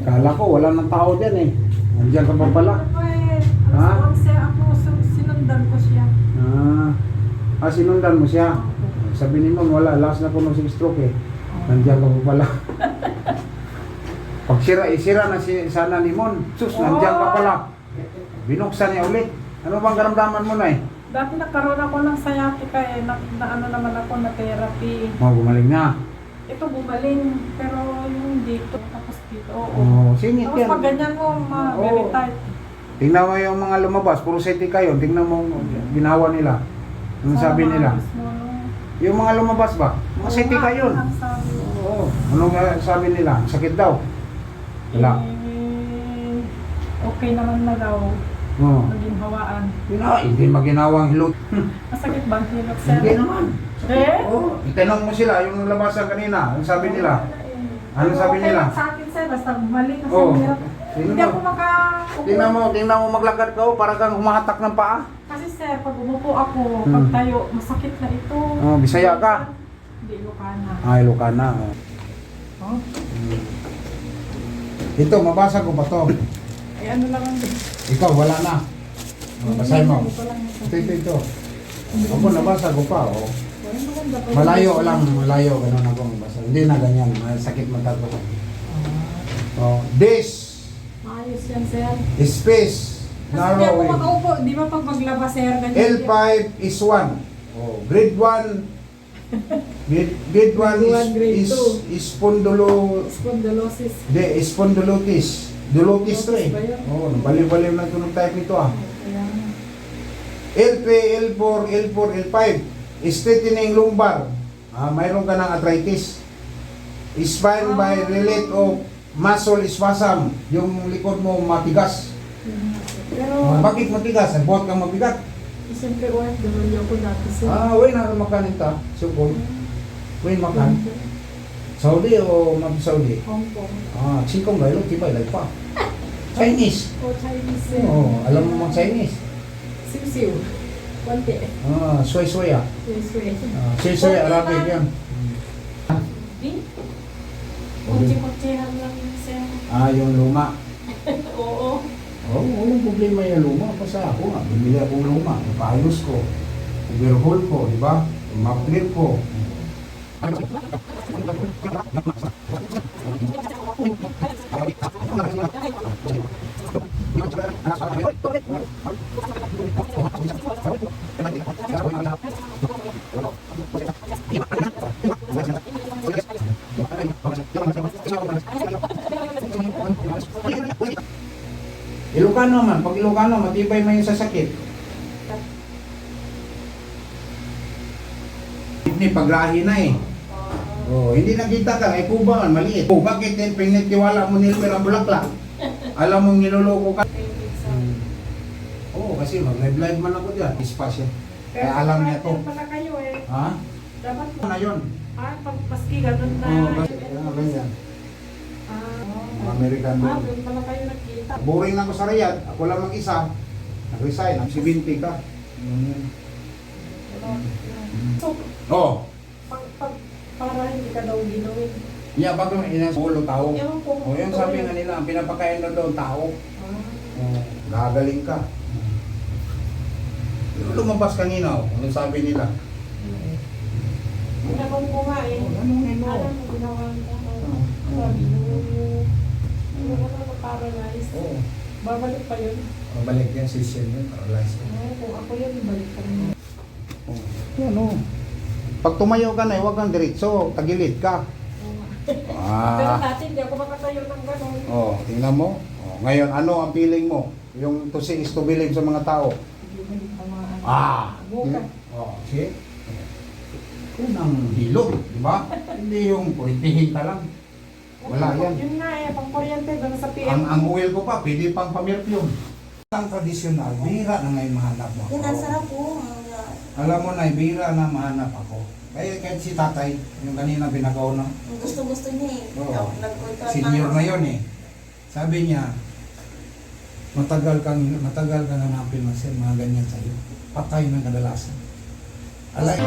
Kala ko wala nang tao dyan eh. Nandiyan ka pa pala. Ha? Sinundan ko siya. Sinundan mo siya. Sabi ni Ma'am, wala. Last na ko stroke eh. Nandiyan ka pa pala. Pag sira na sana ni Mon. Sus, nandiyan ka pala. Binuksan niya ulit. Ano bang karamdaman mo na eh? Dati nagkaroon ako ng sciatica eh. Ano naman ako na therapy. Gumaling na. Ito bumaling. Pero yung dito. Tapos dito. Singit Tapos yan. pag ganyan mo, very tight. Tingnan mo yung mga lumabas. Puro setika yun. Tingnan mo ginawa nila. Anong sabi nila? Yung mga lumabas ba? Mga setika yun. Oo. Anong sabi nila? Sakit daw. Wala. Okay naman na daw. Naging hawaan. Hindi maginawang hilot. Masakit ba ang hilot, sir? Hindi naman. Itanong mo sila yung labasan kanina. Ano sabi nila? Ano sabi nila? Sa akin, sir. Basta bumalik kasi hirap. Tingnan Hindi ako tingnan mo maglakad ka parang kang humahatak ng paa. Kasi sir, pag umupo ako, pag tayo, masakit na ito. Bisaya ka? Hindi, Ilocana. Ilocana. Ito, mabasa ko ba to? Ay, ano lang ang Ikaw, wala na. Basahin mo. Ito. Ako, nabasa ko pa. Malayo lang, ganun ako mabasa. Hindi na ganyan, sakit mata ko. This ayos yan, sir. space Kasi hindi ako narrow. makaupo. Di ba pag maglaba, sir? L5 is 1. Grade 1. Grade 1 Grade is Spondylosis. spondylosis. Dulotis to eh. Baliw-baliw na tunog type nito ah. L3, L4, L5. Straightening lumbar. Mayroon ka ng arthritis. Spine by relate of muscle spasm. Yung likod mo matigas. Pero, Bakit matigas? Buhat kang mabigat. siyempre, OFW ako dati, sir. Uy na makan ita. Sukol. Uy makan. Saudi o Saudi? Hong Kong. Singkong gayong tibay like pa. Chinese. Chinese, sir. Alam mo mga Chinese. Siw-siw. Konti. Soy-soy ah. Siw-siw. Soy-soy Arabic yan. Kotse-kotsehan lang yun, sir. Yung luma. Oo. Walang problema yung luma. Kasi ako nga, bumili akong luma. Paayos ko. Overhaul ko, di ba? Map-clear ko. Ilocano man, pag Ilocano, matibay man yung sasakit. Hindi, paglahi na eh. Hindi nakita ka, kuba man, maliit. Bakit din pinagtiwala mo nilmer ang bulaklak? Alam mong niloloko ka. Kasi mag-live man ako dyan. Ispas yan. Kaya alam niya to. Pala kayo eh. Dapat Ano na yun? Paski ganun na. Ganyan. American doon. Doon pala kayo nakita. Boring na ako sa Riyadh. Ako lang mag-isa. Nag-resign. Si Binti ka. So, para hindi ka daw ginawin. Bago inasulo tao. Ewan ko. Yung sabi nga nila, ang pinapakain na daw tao. Gagaling ka. Lumabas kanina. Ano sabi nila? Ginawin ko nga eh. Anong mo? Alam mo, ginawa ko. Sabi mo, paralyzed. Babalik pa yun. Balik yan, session yun. Paralyzed. Kung ako yun, balik pa rin. Pag tumayo ka na, huwag kang diretso. Tagilid ka. Pero dati hindi ako makatayo ng gano'n. Tingnan mo. Ngayon, ano ang feeling mo? Yung to see is to believe sa mga tao. See? Unang hilog, di ba? Hindi yung puritihin ka lang. Wala yan. Yun nga eh, pang kuryente doon sa PM. Ang oil ko pa, pwede pang pamirpyum. Ang tradisyonal, bihira na ngayon mahanap mo. Yan ang sarap po. Alam mo na, bihira na mahanap ako. Kaya kahit si tatay, yung kanina binagaw na, Gusto-gusto niya eh. senior na yun eh. Sabi niya, matagal kang hanapin mga ganyan sa'yo. Patay ng kadalasan. Alay.